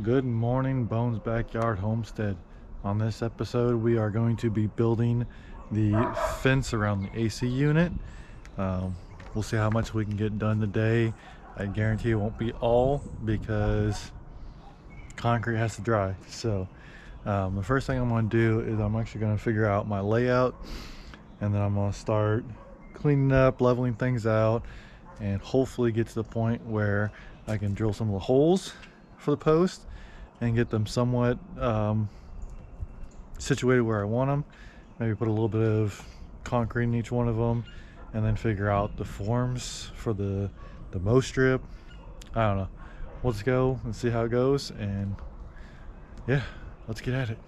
Good morning, Bones Backyard Homestead. On this episode, we are going to be building the fence around the AC unit. We'll see how much we can get done today. I guarantee it won't be all because concrete has to dry. So the first thing I'm going to do is I'm actually going to figure out my layout, and then I'm going to start cleaning up, leveling things out, and hopefully get to the point where I can drill some of the holes for the post and get them somewhat situated where I want them. Maybe put a little bit of concrete in each one of them, and then figure out the forms for the mow strip. I don't know. Let's go and see how it goes, and yeah, let's get at it.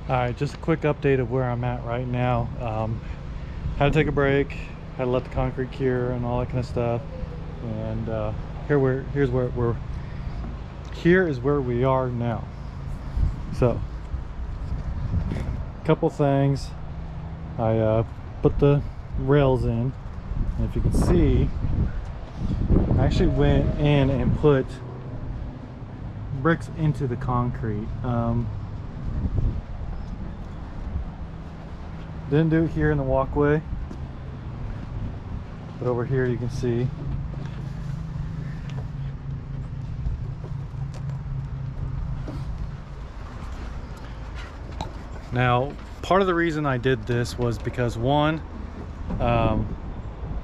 All right, just a quick update of where I'm at right now. Had to take a break, had to let the concrete cure and all that kind of stuff. And here is where we are now. So, a couple things. I put the rails in, and if you can see, I actually went in and put bricks into the concrete. Didn't do it here in the walkway, but over here you can see now. Part of the reason I did this was because one, I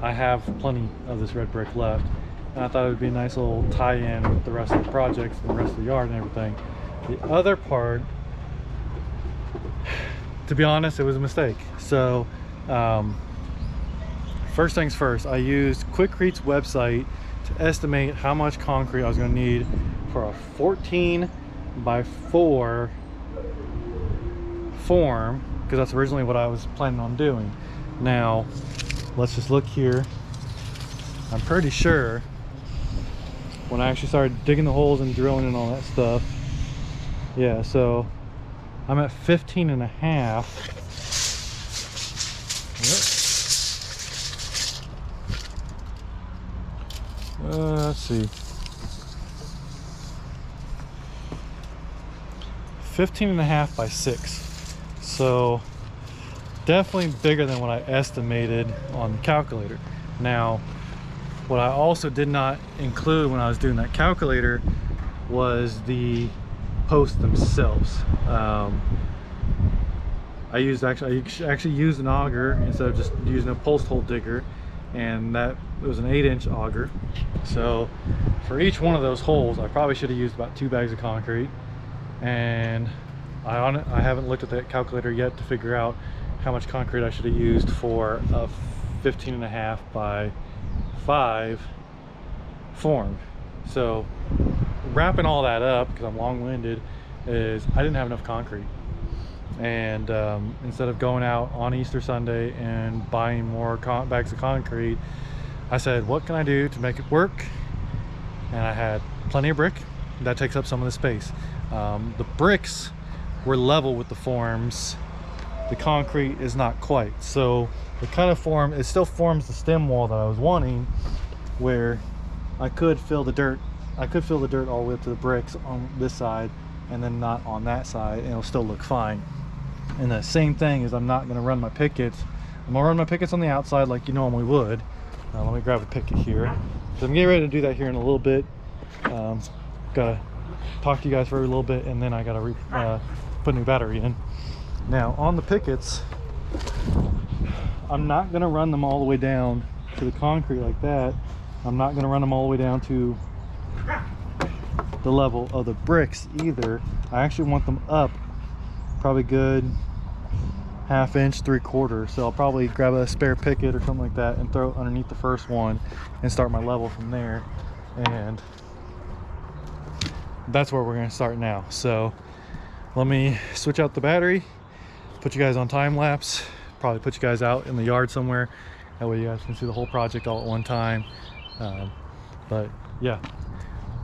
have plenty of this red brick left, and I thought it would be a nice little tie-in with the rest of the projects and the rest of the yard and everything. The other part, to be honest, it was a mistake. So first things first, I used Quikrete website to estimate how much concrete I was going to need for a 14 by 4 form, because that's originally what I was planning on doing. Now let's just look here. I'm pretty sure when I actually started digging the holes and drilling and all that stuff, yeah, so I'm at 15 and a half. Let's see. 15 and a half by 6. So definitely bigger than what I estimated on the calculator. Now, what I also did not include when I was doing that calculator was the posts themselves. I actually used an auger instead of just using a post hole digger, and that it was an 8-inch auger. So for each one of those holes, I probably should have used about 2 bags of concrete. And I haven't looked at that calculator yet to figure out how much concrete I should have used for a 15 and a half by 5 form. So wrapping all that up, because I'm long-winded, is I didn't have enough concrete. And instead of going out on Easter Sunday and buying more bags of concrete, I said, what can I do to make it work? And I had plenty of brick. That takes up some of the space. The bricks were level with the forms. The concrete is not quite. So the kind of form, it still forms the stem wall that I was wanting, where I could fill the dirt. I could fill the dirt all the way up to the bricks on this side, and then not on that side, and it'll still look fine. And the same thing is, I'm not going to run my pickets. I'm going to run my pickets on the outside like you normally would. Let me grab a picket here. So I'm getting ready to do that here in a little bit. Gotta talk to you guys for a little bit, and then I gotta put a new battery in. Now on the pickets, I'm not gonna run them all the way down to the concrete like that. I'm not gonna run them all the way down to the level of the bricks either. I actually want them up probably good 1/2 inch, 3/4. So I'll probably grab a spare picket or something like that and throw it underneath the first one and start my level from there. And that's where we're going to start now. So let me switch out the battery, put you guys on time lapse, probably put you guys out in the yard somewhere, that way you guys can see the whole project all at one time. But yeah,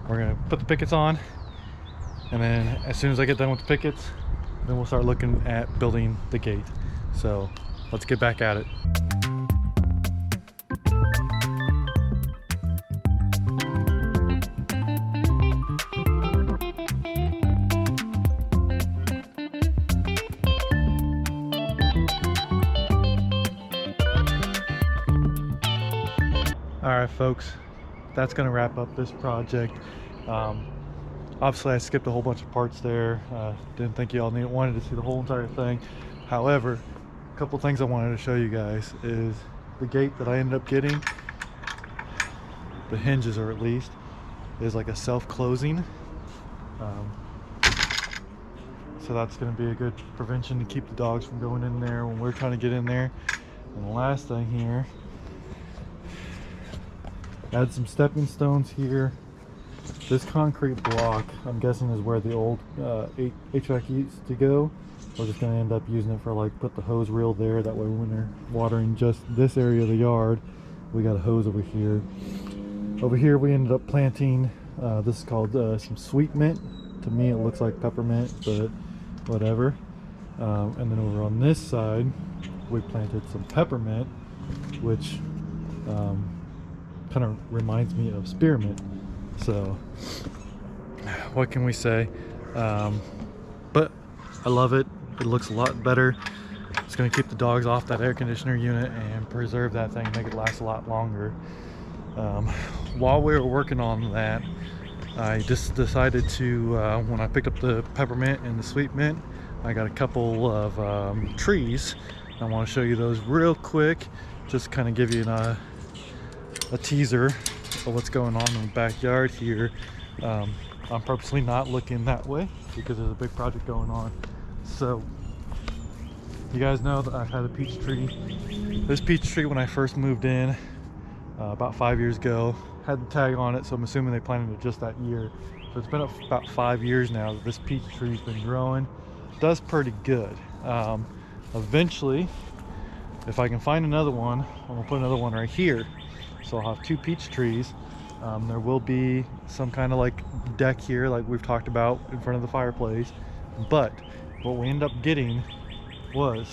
we're gonna put the pickets on, and then as soon as I get done with the pickets, then we'll start looking at building the gate. So let's get back at it. All right, folks, that's gonna wrap up this project. Obviously I skipped a whole bunch of parts there. Didn't think y'all wanted to see the whole entire thing. However, a couple things I wanted to show you guys is the gate that I ended up getting. The hinges, or at least, is like a self-closing. So that's gonna be a good prevention to keep the dogs from going in there when we're trying to get in there. And the last thing here, add some stepping stones here. This concrete block, I'm guessing, is where the old HVAC used to go. We're just going to end up using it for, like, put the hose reel there. That way when they're watering just this area of the yard, we got a hose over here. Over here we ended up planting, this is called some sweet mint. To me it looks like peppermint, but whatever. And then over on this side, we planted some peppermint, which kind of reminds me of spearmint. So what can we say? But I love it. It looks a lot better. It's going to keep the dogs off that air conditioner unit and preserve that thing, make it last a lot longer. While we were working on that, I just decided to, when I picked up the peppermint and the sweet mint, I got a couple of trees. I want to show you those real quick, just kind of give you a teaser of what's going on in the backyard here. I'm purposely not looking that way because there's a big project going on. So you guys know that I've had a peach tree. This peach tree, when I first moved in about 5 years ago, had the tag on it, so I'm assuming they planted it just that year. So it's been about 5 years now that this peach tree's been growing. Does pretty good. Eventually, if I can find another one, I'm gonna put another one right here. So I'll have 2 peach trees. There will be some kind of like deck here, like we've talked about, in front of the fireplace. But what we ended up getting was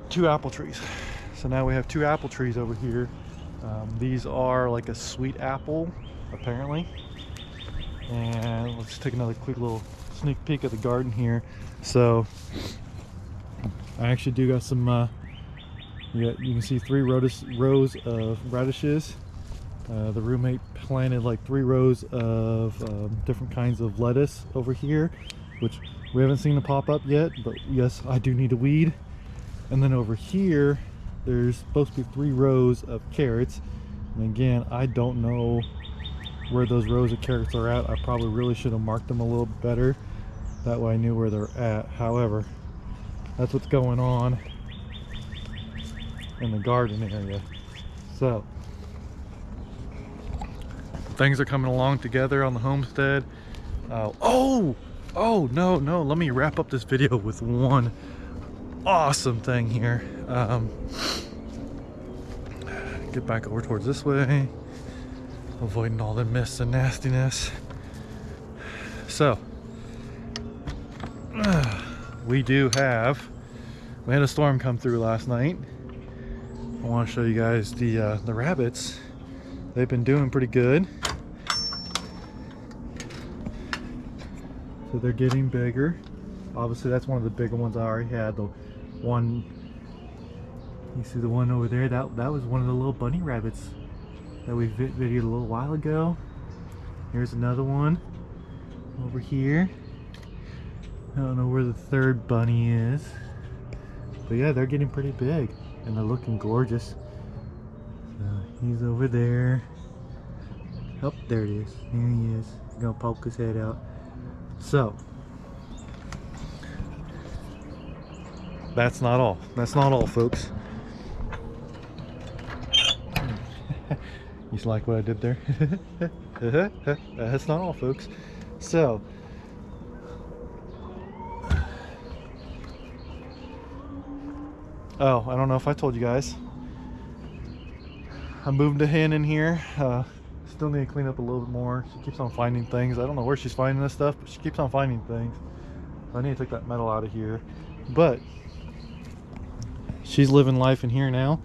2 apple trees. So now we have 2 apple trees over here. These are like a sweet apple, apparently. And let's take another quick little sneak peek at the garden here. So I actually do got some you can see 3 rows of radishes. The roommate planted like 3 rows of different kinds of lettuce over here, which we haven't seen to pop up yet, but yes, I do need a weed. And then over here there's supposed to be 3 rows of carrots, and again, I don't know where those rows of carrots are at. I probably really should have marked them a little bit better, that way I knew where they're at. However, that's what's going on in the garden area. So things are coming along together on the homestead. Oh no, let me wrap up this video with one awesome thing here. Get back over towards this way, avoiding all the mist and nastiness. So we had a storm come through last night. I want to show you guys the rabbits. They've been doing pretty good. So they're getting bigger. Obviously that's one of the bigger ones I already had. The one, you see the one over there, that was one of the little bunny rabbits that we videoed a little while ago. Here's another one over here. I don't know where the third bunny is, but yeah, they're getting pretty big and they're looking gorgeous. So he's over there. Oh, there it is. Here he is. He's gonna poke his head out. So that's not all. That's not all, folks. You like what I did there? That's not all, folks. So oh, I don't know if I told you guys, I moved a hen in here. Still need to clean up a little bit more. She keeps on finding things. I don't know where she's finding this stuff, but she keeps on finding things. I need to take that metal out of here. But she's living life in here now,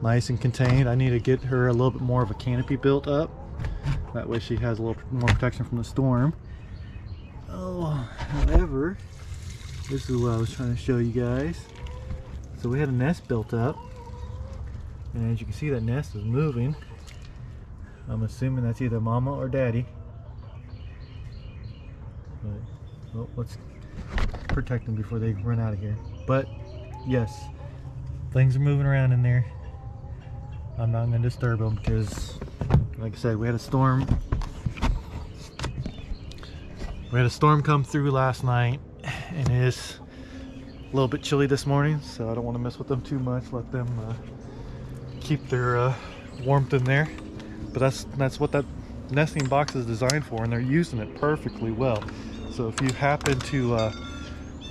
nice and contained. I need to get her a little bit more of a canopy built up. That way she has a little more protection from the storm. Oh, however, this is what I was trying to show you guys. So we had a nest built up, and as you can see, that nest is moving. I'm assuming that's either mama or daddy. But, well, let's protect them before they run out of here. But yes, things are moving around in there. I'm not going to disturb them because, like I said, we had a storm. We had a storm come through last night, and it is a little bit chilly this morning, so I don't want to mess with them too much. Let them keep their warmth in there. But that's what that nesting box is designed for, and they're using it perfectly well. So if you happen to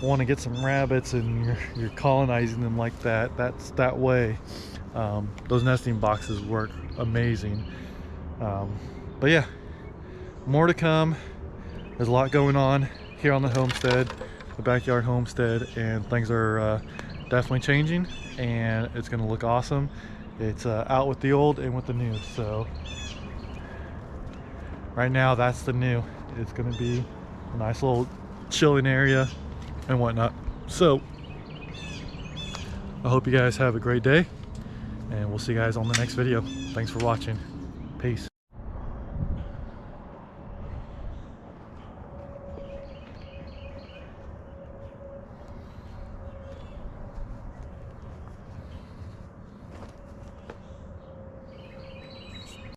want to get some rabbits and you're colonizing them like that, that's that way. Those nesting boxes work amazing. But yeah, more to come. There's a lot going on here on the homestead, the backyard homestead, and things are definitely changing, and it's going to look awesome. It's out with the old and with the new. So right now, that's the new. It's going to be a nice little chilling area and whatnot. So I hope you guys have a great day, and we'll see you guys on the next video. Thanks for watching. Peace.